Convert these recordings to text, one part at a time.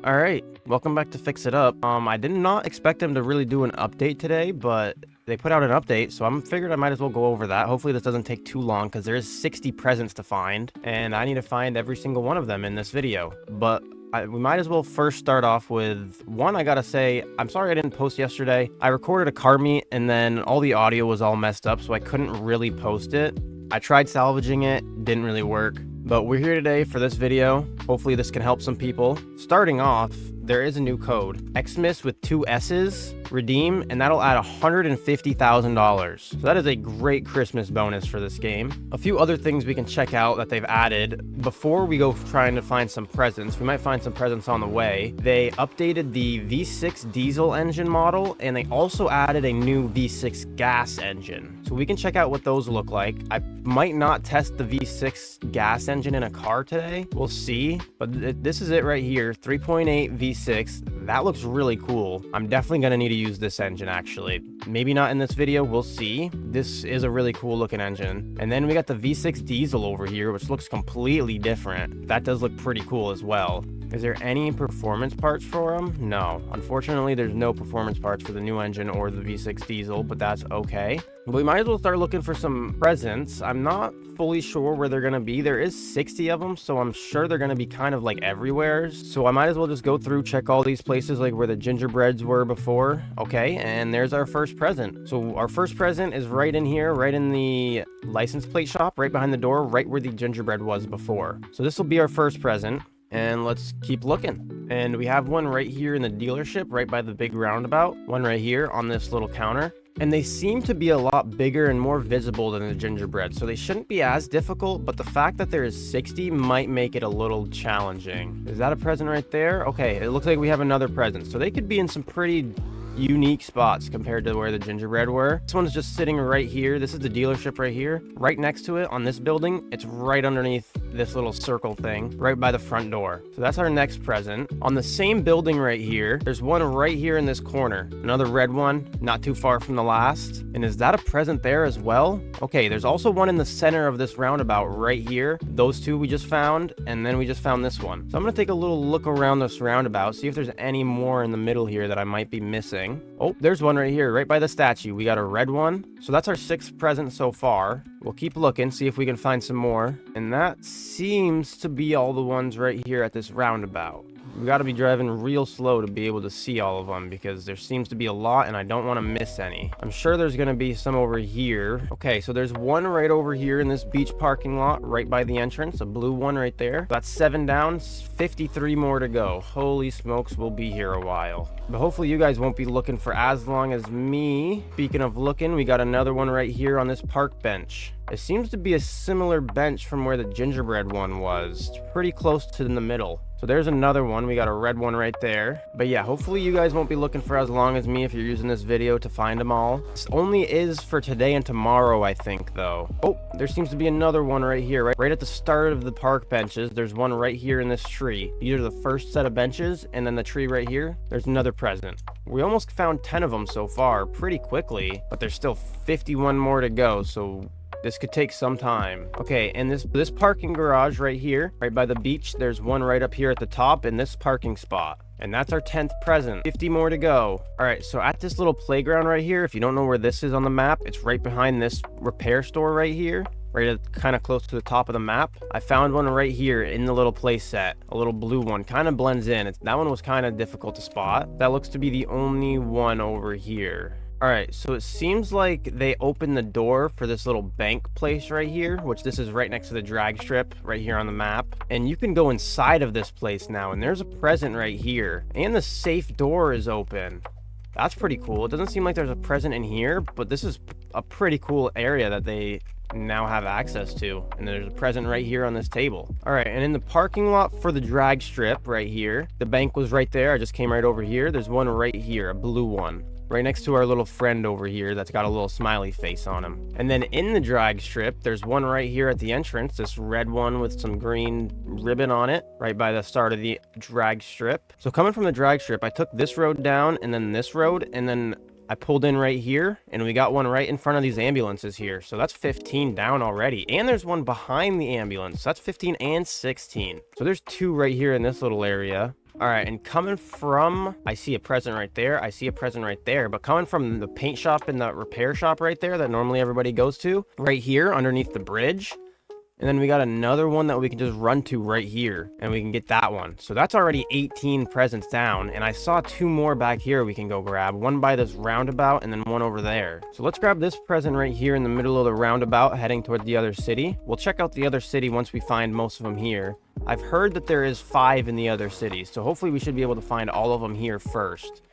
All right, welcome back to Fix It Up. I did not expect them to really do an update today, but they put out an update, so I'm figured I might as well go over that. Hopefully this doesn't take too long because there is 60 presents to find, and I need to find every single one of them in this video. But we might as well first start off with one. I gotta say, I'm sorry I didn't post yesterday. I recorded a car meet, and then all the audio was all messed up, so I couldn't really post it. I tried salvaging it, didn't really work. But we're here today for this video. Hopefully this can help some people. Starting off, there is a new code. Xmas with 2 S's, redeem, and that'll add $150,000. So that is a great Christmas bonus for this game. A few other things we can check out that they've added. Before we go trying to find some presents, we might find some presents on the way. They updated the V6 diesel engine model, and they also added a new V6 gas engine. So we can check out what those look like. I might not test the V6 gas engine in a car today. We'll see. But this is it right here, 3.8 V6. That looks really cool. I'm definitely gonna need to use this engine actually. Maybe not in this video, we'll see. This is a really cool looking engine. And then we got the V6 diesel over here, which looks completely different. That does look pretty cool as well. Is there any performance parts for them? No. Unfortunately, there's no performance parts for the new engine or the V6 diesel, but that's okay. But we might as well start looking for some presents. I'm not fully sure where they're gonna be. There is 60 of them, so I'm sure they're gonna be kind of like everywhere. So I might as well just go through, check all these places like where the gingerbreads were before. Okay, and there's our first present. So our first present is right in here, right in the license plate shop, right behind the door, right where the gingerbread was before. So this will be our first present. And let's keep looking. And we have one right here in the dealership, right by the big roundabout. One right here on this little counter. And they seem to be a lot bigger and more visible than the gingerbread, so they shouldn't be as difficult, but the fact that there is 60 might make it a little challenging. Is that a present right there? Okay, it looks like we have another present. So they could be in some pretty unique spots compared to where the gingerbread were. This one's just sitting right here. This is the dealership right here. Right next to it on this building, it's right underneath this little circle thing, right by the front door. So that's our next present. On the same building right here, there's one right here in this corner. Another red one, not too far from the last. And is that a present there as well? Okay, there's also one in the center of this roundabout right here. Those two we just found, and then we just found this one. So I'm gonna take a little look around this roundabout, see if there's any more in the middle here that I might be missing. Oh, there's one right here, right by the statue. We got a red one. So that's our 6th present so far. We'll keep looking, see if we can find some more. And that seems to be all the ones right here at this roundabout. We got to be driving real slow to be able to see all of them because there seems to be a lot and I don't want to miss any. I'm sure there's going to be some over here. Okay, so there's one right over here in this beach parking lot right by the entrance, a blue one right there. That's 7 down, 53 more to go. Holy smokes, we'll be here a while. But hopefully you guys won't be looking for as long as me. Speaking of looking, we got another one right here on this park bench. It seems to be a similar bench from where the gingerbread one was. It's pretty close to in the middle. So there's another one. We got a red one right there. But yeah, hopefully you guys won't be looking for as long as me if you're using this video to find them all. This only is for today and tomorrow, I think, though. Oh, there seems to be another one right here. Right at the start of the park benches, there's one right here in this tree. These are the first set of benches, and then the tree right here, there's another present. We almost found 10 of them so far pretty quickly, but there's still 51 more to go, so this could take some time. Okay, and this parking garage right here, right by the beach, there's one right up here at the top in this parking spot. And that's our 10th present. 50 more to go. All right, so at this little playground right here, if you don't know where this is on the map, it's right behind this repair store right here. Right kind of close to the top of the map. I found one right here in the little play set. A little blue one. Kind of blends in. That one was kind of difficult to spot. That looks to be the only one over here. All right, so it seems like they opened the door for this little bank place right here, which this is right next to the drag strip right here on the map. And you can go inside of this place now, and there's a present right here. And the safe door is open. That's pretty cool. It doesn't seem like there's a present in here, but this is a pretty cool area that they now have access to. And there's a present right here on this table. All right, and in the parking lot for the drag strip right here, the bank was right there. I just came right over here. There's one right here, a blue one. Right next to our little friend over here that's got a little smiley face on him. And then in the drag strip, there's one right here at the entrance, this red one with some green ribbon on it, right by the start of the drag strip. So coming from the drag strip, I took this road down and then this road, and then I pulled in right here, and we got one right in front of these ambulances here. So that's 15 down already. And there's one behind the ambulance. So that's 15 and 16. So there's two right here in this little area. All right, and coming from, I see a present right there. I see a present right there. But coming from the paint shop and the repair shop right there that normally everybody goes to, right here underneath the bridge. And then we got another one that we can just run to right here, and we can get that one. So that's already 18 presents down, and I saw 2 more back here we can go grab. One by this roundabout, and then one over there. So let's grab this present right here in the middle of the roundabout, heading toward the other city. We'll check out the other city once we find most of them here. I've heard that there is 5 in the other cities, so hopefully we should be able to find all of them here first.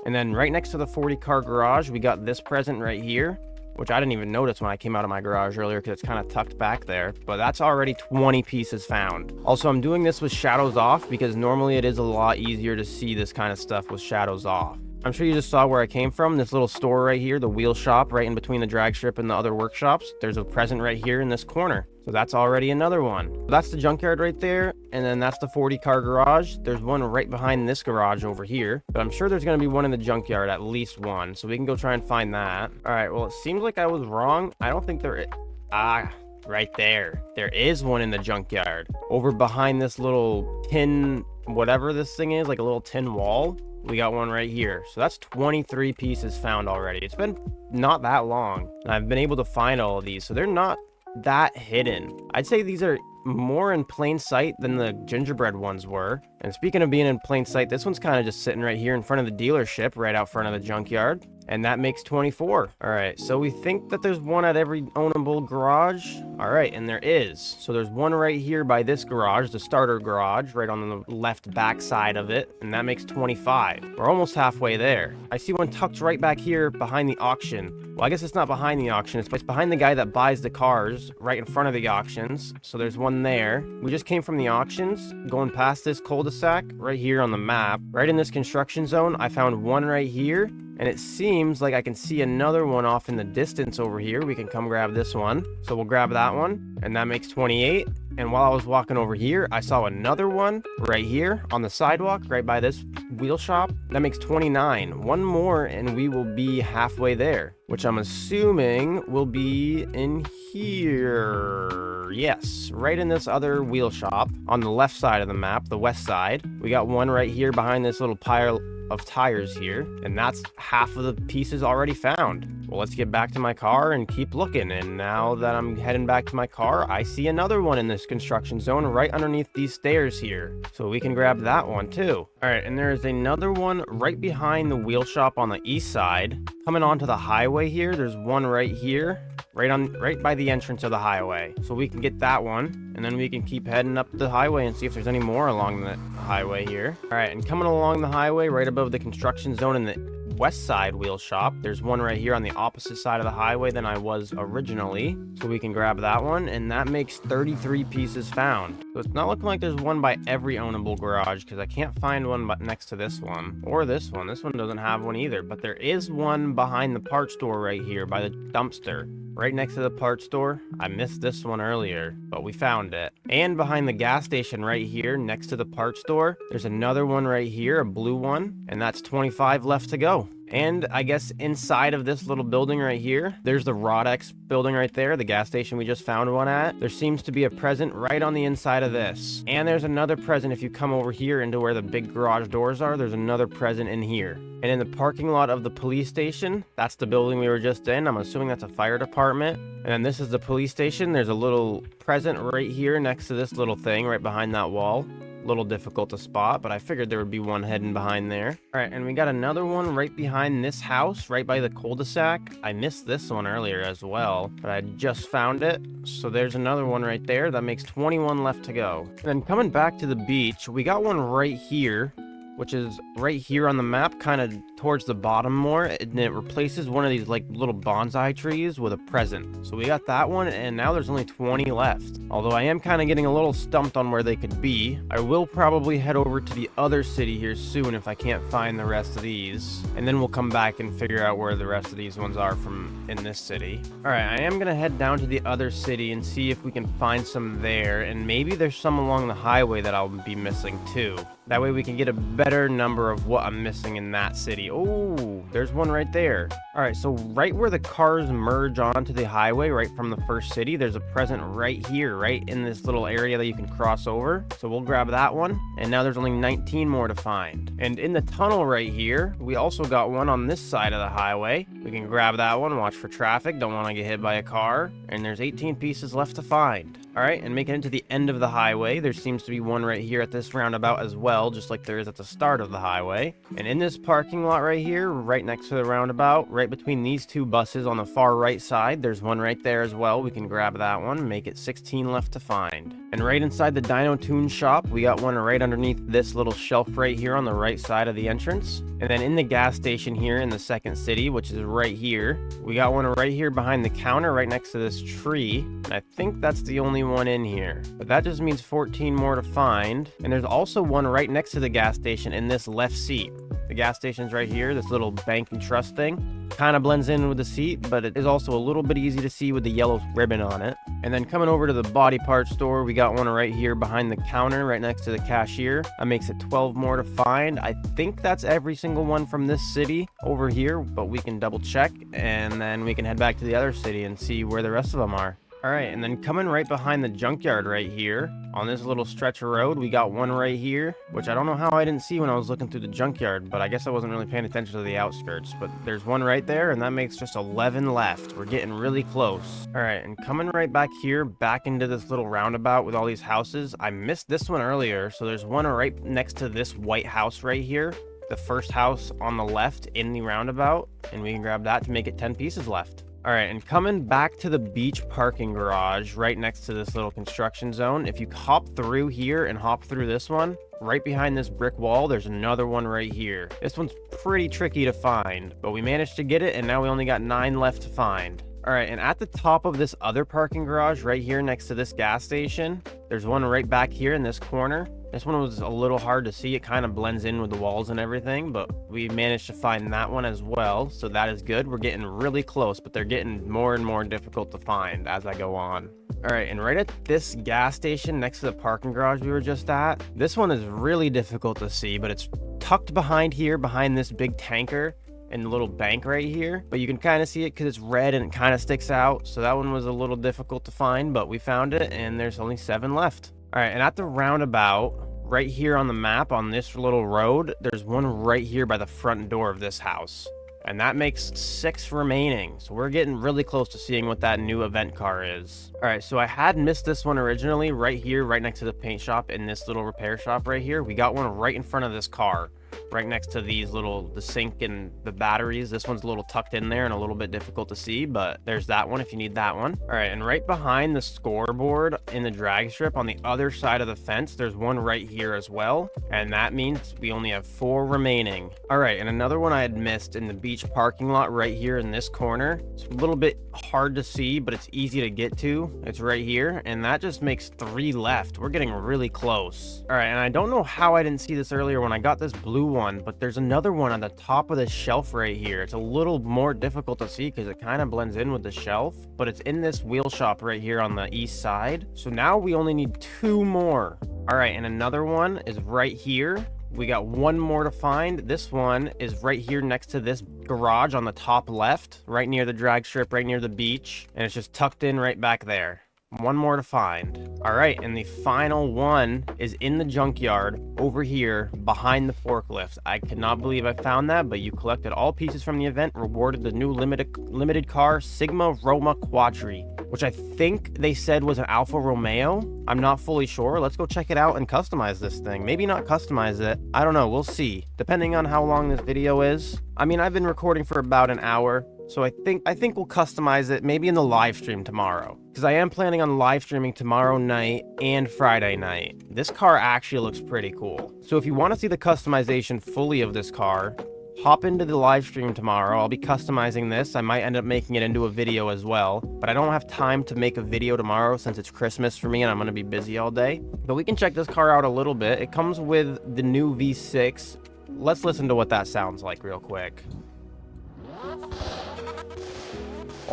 And then right next to the 40-car garage, we got this present right here, which I didn't even notice when I came out of my garage earlier because it's kind of tucked back there, but that's already 20 pieces found. Also, I'm doing this with shadows off because normally it is a lot easier to see this kind of stuff with shadows off. I'm sure you just saw where I came from, this little store right here, the wheel shop right in between the drag strip and the other workshops. There's a present right here in this corner. So that's already another one. So that's the junkyard right there, and then that's the 40-car garage. There's one right behind this garage over here, but I'm sure there's going to be one in the junkyard, at least one, so we can go try and find that. All right, well, it seems like I was wrong. I don't think there is. Right there. There is one in the junkyard. Over behind this little tin, whatever this thing is, like a little tin wall. We got one right here. So that's 23 pieces found already. It's been not that long, and I've been able to find all of these, so they're not that hidden. I'd say these are more in plain sight than the gingerbread ones were. And speaking of being in plain sight, this one's kind of just sitting right here in front of the dealership, right out front of the junkyard. And that makes 24. All right, so we think that there's one at every ownable garage. All right, and there is. So there's one right here by this garage, the starter garage, right on the left back side of it. And that makes 25. We're almost halfway there. I see one tucked right back here behind the auction. Well, I guess it's not behind the auction. It's behind the guy that buys the cars right in front of the auctions. So there's one there. We just came from the auctions, going past this cul-de-sac right here on the map. Right in this construction zone, I found one right here. And it seems like I can see another one off in the distance over here. We can come grab this one. So we'll grab that one. And that makes 28. And while I was walking over here, I saw another one right here on the sidewalk, right by this wheel shop. That makes 29. One more and we will be halfway there, which I'm assuming will be in here. Yes, right in this other wheel shop on the left side of the map, the west side. We got one right here behind this little pile of tires here, and that's half of the pieces already found. Well, let's get back to my car and keep looking. And now that I'm heading back to my car, I see another one in this construction zone right underneath these stairs here, so we can grab that one too. All right, and there is another one right behind the wheel shop on the east side. Coming onto the highway here, there's one right here, right by the entrance of the highway, so we can get that one, and then we can keep heading up the highway and see if there's any more along the highway here. All right, and coming along the highway right above the construction zone in the west side wheel shop, there's one right here on the opposite side of the highway than I was originally, so we can grab that one, and that makes 33 pieces found. So it's not looking like there's one by every ownable garage, because I can't find one but next to this one or this one. This one doesn't have one either, but there is one behind the parts store right here by the dumpster, right next to the parts store. I missed this one earlier, but we found it. And behind the gas station right here next to the parts store, there's another one right here, a blue one, and that's 25 left to go. And I guess inside of this little building right here, there's the Rodex building right there, the gas station we just found one at. There seems to be a present right on the inside of this. And there's another present if you come over here into where the big garage doors are, there's another present in here. And in the parking lot of the police station, that's the building we were just in. I'm assuming that's a fire department. And then this is the police station. There's a little present right here next to this little thing right behind that wall. A little difficult to spot, but I figured there would be one hidden behind there. All right, and we got another one right behind this house, right by the cul-de-sac. I missed this one earlier as well, but I just found it. So there's another one right there. That makes 21 left to go. And then coming back to the beach, we got one right here, which is right here on the map, kind of towards the bottom more, and it replaces one of these like little bonsai trees with a present. So we got that one, and now there's only 20 left. Although I am kind of getting a little stumped on where they could be. I will probably head over to the other city here soon if I can't find the rest of these, and then we'll come back and figure out where the rest of these ones are from in this city. All right, I am gonna head down to the other city and see if we can find some there, and maybe there's some along the highway that I'll be missing too. That way we can get a better number of what I'm missing in that city Oh, there's one right there. All right, so right where the cars merge onto the highway, right from the first city, there's a present right here, right in this little area that you can cross over. So we'll grab that one. And now there's only 19 more to find. And in the tunnel right here, we also got one on this side of the highway. We can grab that one, watch for traffic, don't want to get hit by a car. And there's 18 pieces left to find. All right, and making it to the end of the highway, there seems to be one right here at this roundabout as well, just like there is at the start of the highway. And in this parking lot right here, right next to the roundabout, right between these two buses on the far right side, there's one right there as well. We can grab that one, make it 16 left to find. And right inside the Dino Tune shop, we got one right underneath this little shelf right here on the right side of the entrance. And then in the gas station here in the second city, which is right here, we got one right here behind the counter right next to this tree. And I think that's the only one in here. But that just means 14 more to find. And there's also one right next to the gas station in this left seat. The gas station's right here, this little bank and trust thing. Kind of blends in with the seat, but it is also a little bit easy to see with the yellow ribbon on it. And then coming over to the body parts store, we got one right here behind the counter, right next to the cashier. That makes it 12 more to find. I think that's every single one from this city over here, but we can double check, and then we can head back to the other city and see where the rest of them are. All right, and then coming right behind the junkyard right here, on this little stretch of road, we got one right here, which I don't know how I didn't see when I was looking through the junkyard, but I guess I wasn't really paying attention to the outskirts. But there's one right there, and that makes just 11 left. We're getting really close. All right, and coming right back here, back into this little roundabout with all these houses. I missed this one earlier, so there's one right next to this white house right here. The first house on the left in the roundabout, and we can grab that to make it 10 pieces left. All right, and coming back to the beach parking garage right next to this little construction zone, if you hop through here and hop through this one, right behind this brick wall, there's another one right here. This one's pretty tricky to find, but we managed to get it, and now we only got 9 left to find. All right, and at the top of this other parking garage right here next to this gas station, there's one right back here in this corner. This one was a little hard to see. It kind of blends in with the walls and everything, but we managed to find that one as well, so that is good. We're getting really close, but they're getting more and more difficult to find as I go on. All right, and right at this gas station next to the parking garage we were just at, this one is really difficult to see, but it's tucked behind here, behind this big tanker and the little bank right here, but you can kind of see it because it's red and it kind of sticks out. So that one was a little difficult to find, but we found it, and there's only 7 left. All right, and at the roundabout right here on the map on this little road, there's one right here by the front door of this house, and that makes 6 remaining. So we're getting really close to seeing what that new event car is. All right, so I had missed this one originally right here, right next to the paint shop in this little repair shop right here. We got one right in front of this car, right next to these the sink and the batteries. This one's a little tucked in there and a little bit difficult to see, but there's that one if you need that one. All right, and right behind the scoreboard in the drag strip on the other side of the fence, there's one right here as well, and that means we only have 4 remaining. All right, and another one I had missed in the beach parking lot right here in this corner. It's a little bit hard to see, but it's easy to get to. It's right here, and that just makes 3 left. We're getting really close. All right, and I don't know how I didn't see this earlier when I got this blue one, but there's another one on the top of this shelf right here. It's a little more difficult to see because it kind of blends in with the shelf, but it's in this wheel shop right here on the east side. So now we only need 2 more. All right, and another one is right here. We got 1 more to find. This one is right here next to this garage on the top left, right near the drag strip, right near the beach, and it's just tucked in right back there. 1 more to find. All right, and the final one is in the junkyard over here behind the forklift. I cannot believe I found that, but you collected all pieces from the event, rewarded the new limited car Sigma Roma Quadri, which I think they said was an Alfa Romeo. I'm not fully sure. Let's go check it out and customize this thing. Maybe not customize it. I don't know. We'll see. Depending on how long this video is. I mean, I've been recording for about an hour, so I think we'll customize it maybe in the live stream tomorrow, because I am planning on live streaming tomorrow night and Friday night. This car actually looks pretty cool. So if you want to see the customization fully of this car, hop into the live stream tomorrow. I'll be customizing this. I might end up making it into a video as well, but I don't have time to make a video tomorrow since it's Christmas for me and I'm going to be busy all day. But we can check this car out a little bit. It comes with the new V6. Let's listen to what that sounds like real quick.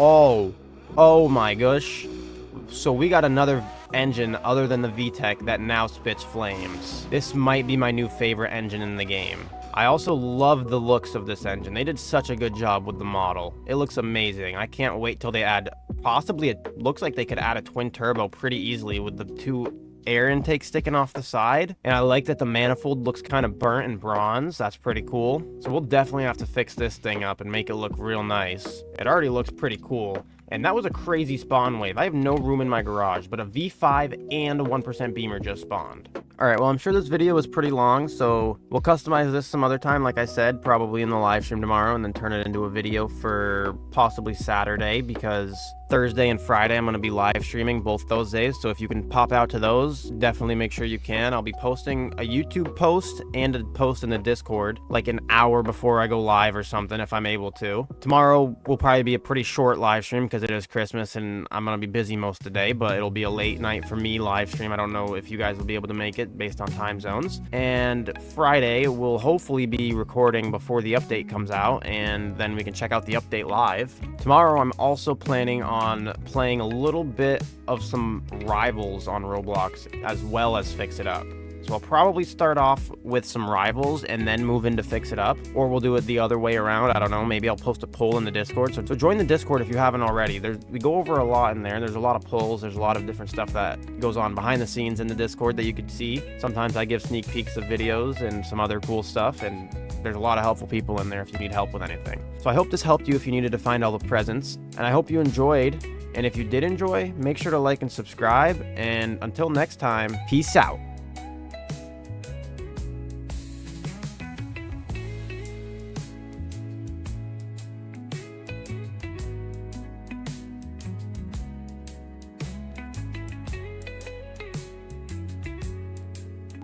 Oh my gosh. So we got another engine other than the VTEC that now spits flames. This might be my new favorite engine in the game. I also love the looks of this engine. They did such a good job with the model. It looks amazing. I can't wait till they add, possibly, it looks like they could add a twin turbo pretty easily with the 2 air intake sticking off the side. And I like that the manifold looks kind of burnt and bronze. That's pretty cool. So we'll definitely have to fix this thing up and make it look real nice. It already looks pretty cool. And that was a crazy spawn wave. I have no room in my garage, but a V5 and a 1% Beamer just spawned. Alright, well, I'm sure this video was pretty long, so we'll customize this some other time, like I said, probably in the live stream tomorrow, and then turn it into a video for possibly Saturday, because Thursday and Friday I'm going to be live streaming both those days, so if you can pop out to those, definitely make sure you can. I'll be posting a YouTube post and a post in the Discord, like an hour before I go live or something, if I'm able to. Tomorrow will probably be a pretty short live stream, because it is Christmas, and I'm going to be busy most of the day, but it'll be a late night for me live stream. I don't know if you guys will be able to make it based on time zones. And Friday we'll hopefully be recording before the update comes out, and then we can check out the update live. Tomorrow I'm also planning on playing a little bit of some rivals on Roblox as well as Fix It Up. So I'll probably start off with some rivals and then move into Fix It Up, or we'll do it the other way around. I don't know. Maybe I'll post a poll in the Discord. So join the Discord if you haven't already. We go over a lot in there. There's a lot of polls. There's a lot of different stuff that goes on behind the scenes in the Discord that you could see. Sometimes I give sneak peeks of videos and some other cool stuff, and there's a lot of helpful people in there if you need help with anything. So I hope this helped you if you needed to find all the presents, and I hope you enjoyed. And if you did enjoy, make sure to like and subscribe. And until next time, peace out.